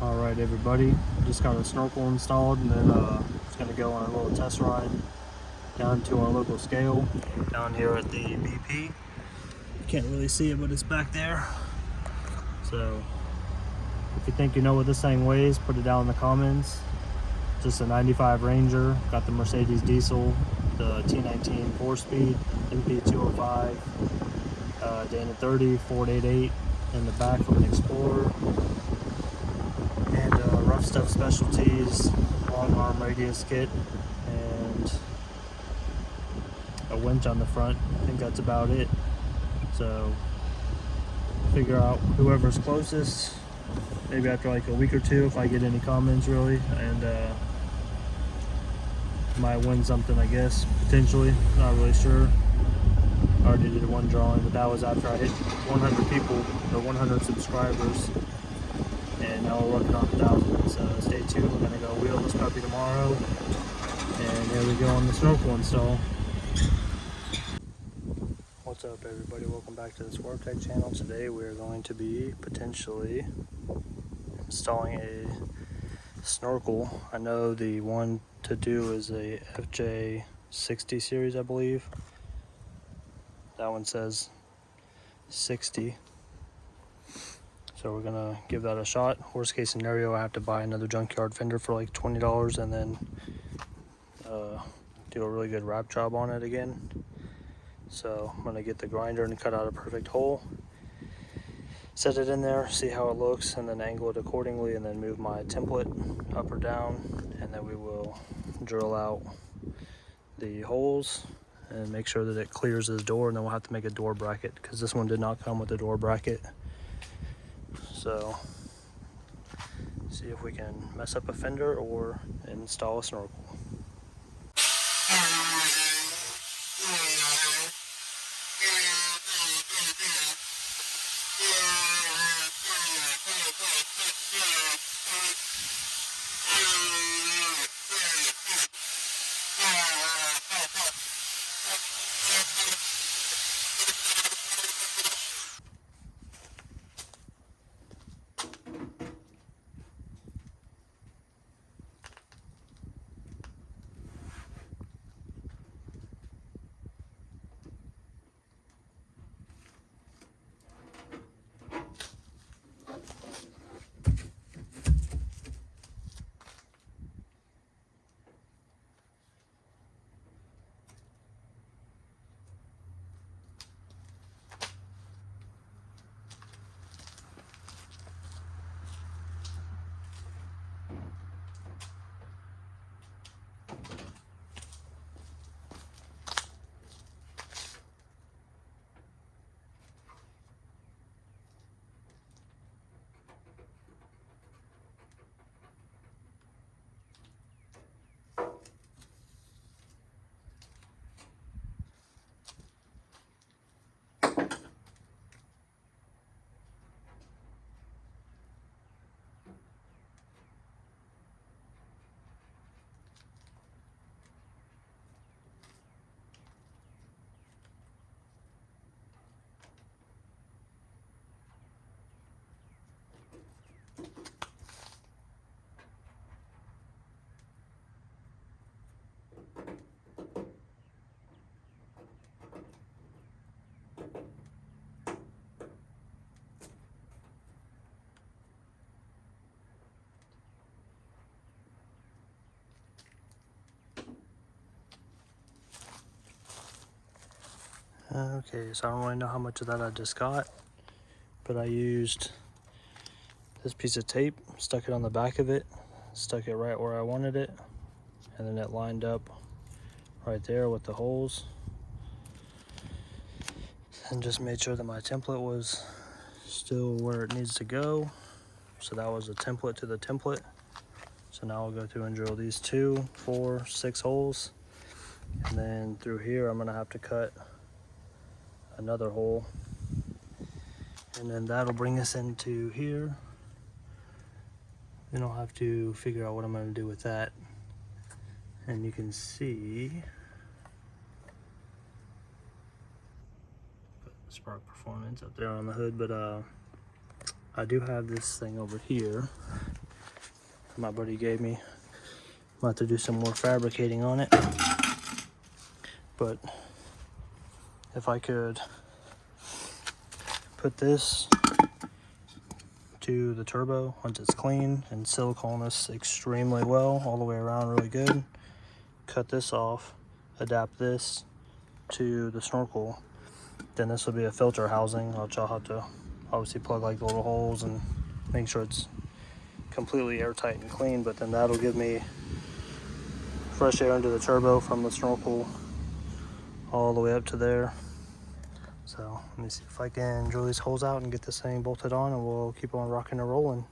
Alright everybody, just got a snorkel installed, and then just going to go on a little test ride down to our local scale down here at the BP. You can't really see it, but it's back there. So if you think you know what this thing weighs, put it down in the comments. Just a 95 Ranger, got the Mercedes diesel, the T19 4-speed, MP205, Dana 30, Ford 88 in the back from an Explorer, and Rough Stuff Specialties, long arm radius kit, and a winch on the front. I think that's about it. So figure out whoever's closest, maybe after like a week or two, if I get any comments really, and might win something, I guess, potentially, not really sure. I already did one drawing, but that was after I hit 100 people or 100 subscribers, and now we're working on 1,000. So stay tuned, we're gonna go wheel this puppy tomorrow, and here we go on the snorkel install. What's up everybody, welcome back to the Swerve Tech channel. Today we're going to be potentially installing a snorkel. I know the one to do is a FJ60 series, I believe. That one says 60. So we're gonna give that a shot. Worst case scenario, I have to buy another junkyard fender for like $20 and then do a really good wrap job on it again. So I'm gonna get the grinder and cut out a perfect hole, set it in there, see how it looks, and then angle it accordingly, and then move my template up or down, and then we will drill out the holes and make sure that it clears this door, and then we'll have to make a door bracket because this one did not come with a door bracket. So see if we can mess up a fender or install a snorkel. Okay, so I don't really know how much of that I just got, but I used this piece of tape, stuck it on the back of it, stuck it right where I wanted it, and then it lined up right there with the holes, and just made sure that my template was still where it needs to go. So that was a template to the template. So now I'll go through and drill these 2, 4, 6 holes, and then through here I'm gonna have to cut another hole, and then that'll bring us into here. Then I'll have to figure out what I'm going to do with that. And you can see Spark Performance up there on the hood, but I do have this thing over here my buddy gave me. I'm about to do some more fabricating on it. But if I could put this to the turbo once it's clean and silicone this extremely well all the way around really good, cut this off, adapt this to the Snorkel, then this will be a filter housing, which I'll have to obviously plug like the little holes and make sure it's completely airtight and clean, but then that'll give me fresh air into the turbo from the Snorkel all the way up to there. So let me see if I can drill these holes out and get this thing bolted on, and we'll keep on rocking and rolling.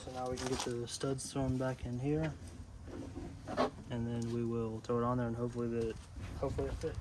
So now we can get the studs thrown back in here, and then we will throw it on there, and hopefully it fits.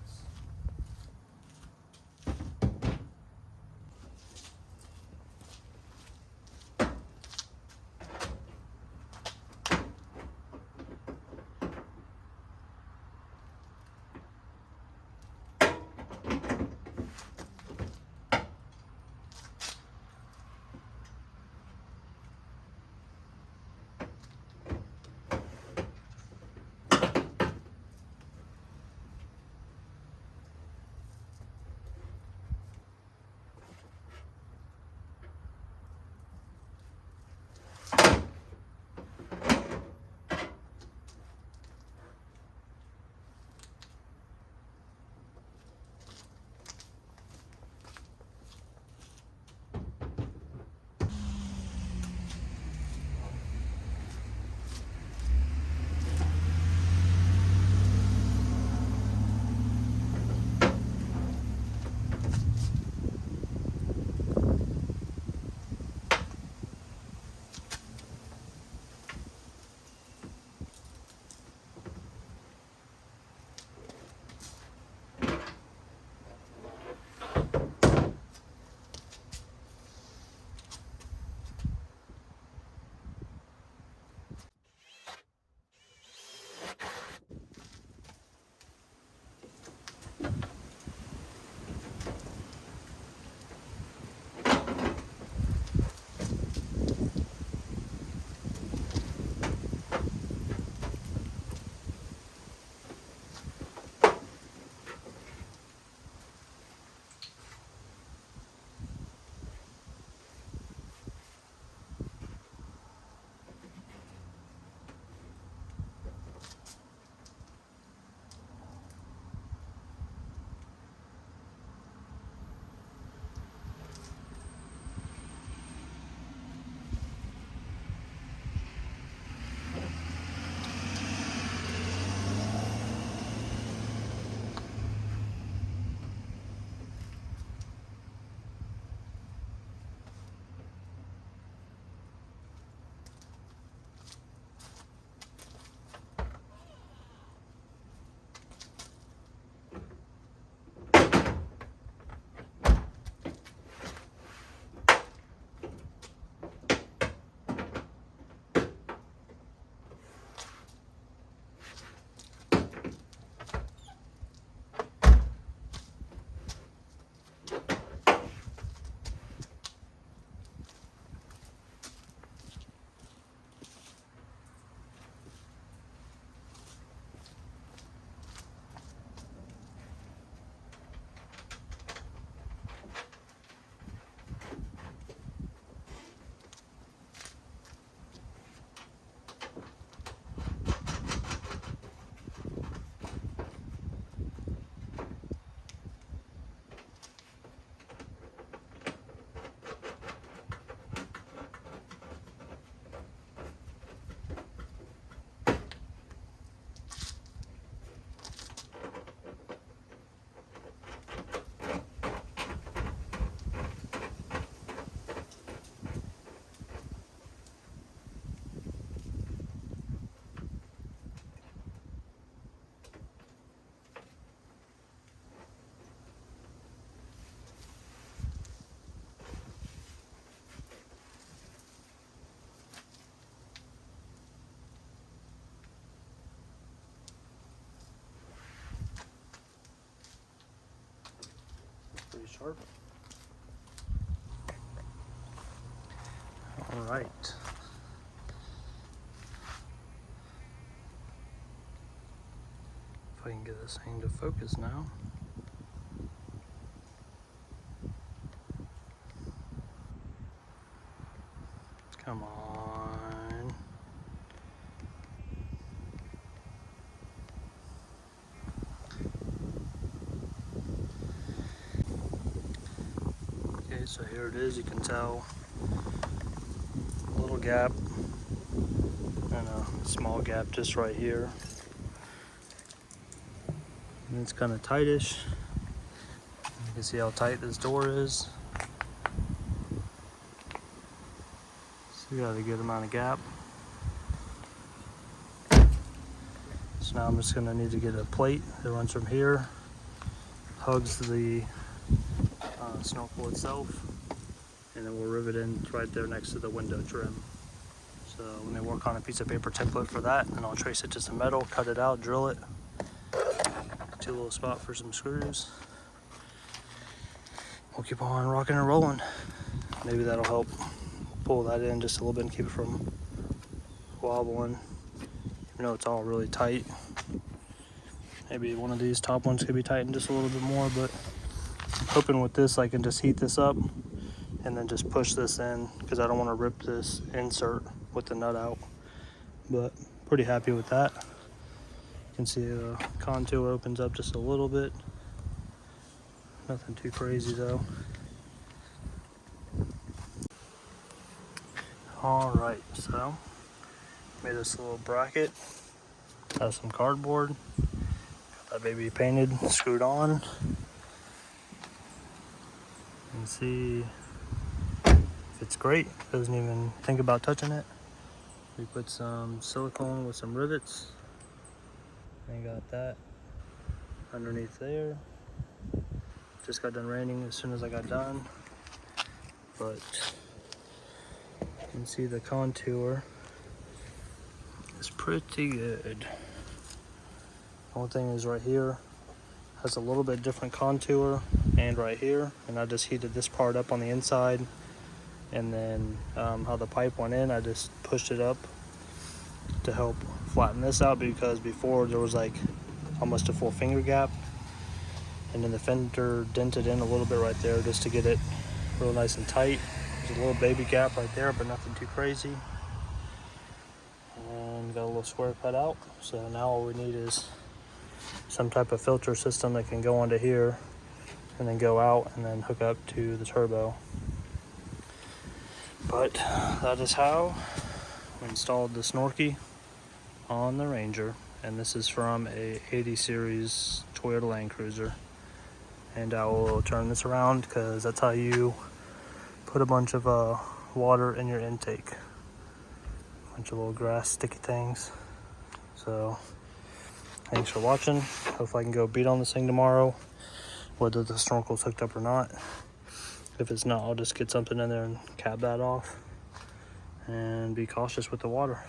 pretty sharp. All right. If I can get this thing to focus now. Come on. Okay, so here it is. You can tell a little gap and a small gap just right here. And it's kind of tightish. You can see how tight this door is. So you got a good amount of gap. So now I'm just going to need to get a plate that runs from here, hugs the snorkel itself, and then we'll rivet in right there next to the window trim. So let me work on a piece of paper template for that, and I'll trace it to some metal, cut it out, drill it to a little spot for some screws. We'll keep on rocking and rolling. Maybe that'll help pull that in just a little bit and keep it from wobbling. You know, it's all really tight. Maybe one of these top ones could be tightened just a little bit more, but I'm hoping with this I can just heat this up and then just push this in, because I don't want to rip this insert with the nut out. But pretty happy with that. You can see the contour opens up just a little bit. Nothing too crazy though. All right, so made this little bracket. Has some cardboard. Got that baby painted, screwed on. And see if it's great. Doesn't even think about touching it. We put some silicone with some rivets. And got that underneath there. Just got done raining as soon as I got done. But you can see the contour is pretty good. The only thing is right here has a little bit different contour, and right here, and I just heated this part up on the inside, and then how the pipe went in, I just pushed it up to help flatten this out, because before there was like almost a full finger gap, and then the fender dented in a little bit right there just to get it real nice and tight. There's a little baby gap right there, but nothing too crazy. And got a little square cut out. So now all we need is some type of filter system that can go onto here and then go out and then hook up to the turbo. But that is how we installed the Snorkel on the Ranger. And this is from a 80 series Toyota Land Cruiser. And I will turn this around because that's how you put a bunch of water in your intake. A bunch of little grass sticky things. So thanks for watching. Hopefully I can go beat on this thing tomorrow, whether the snorkel's hooked up or not. If it's not, I'll just get something in there and cap that off and be cautious with the water.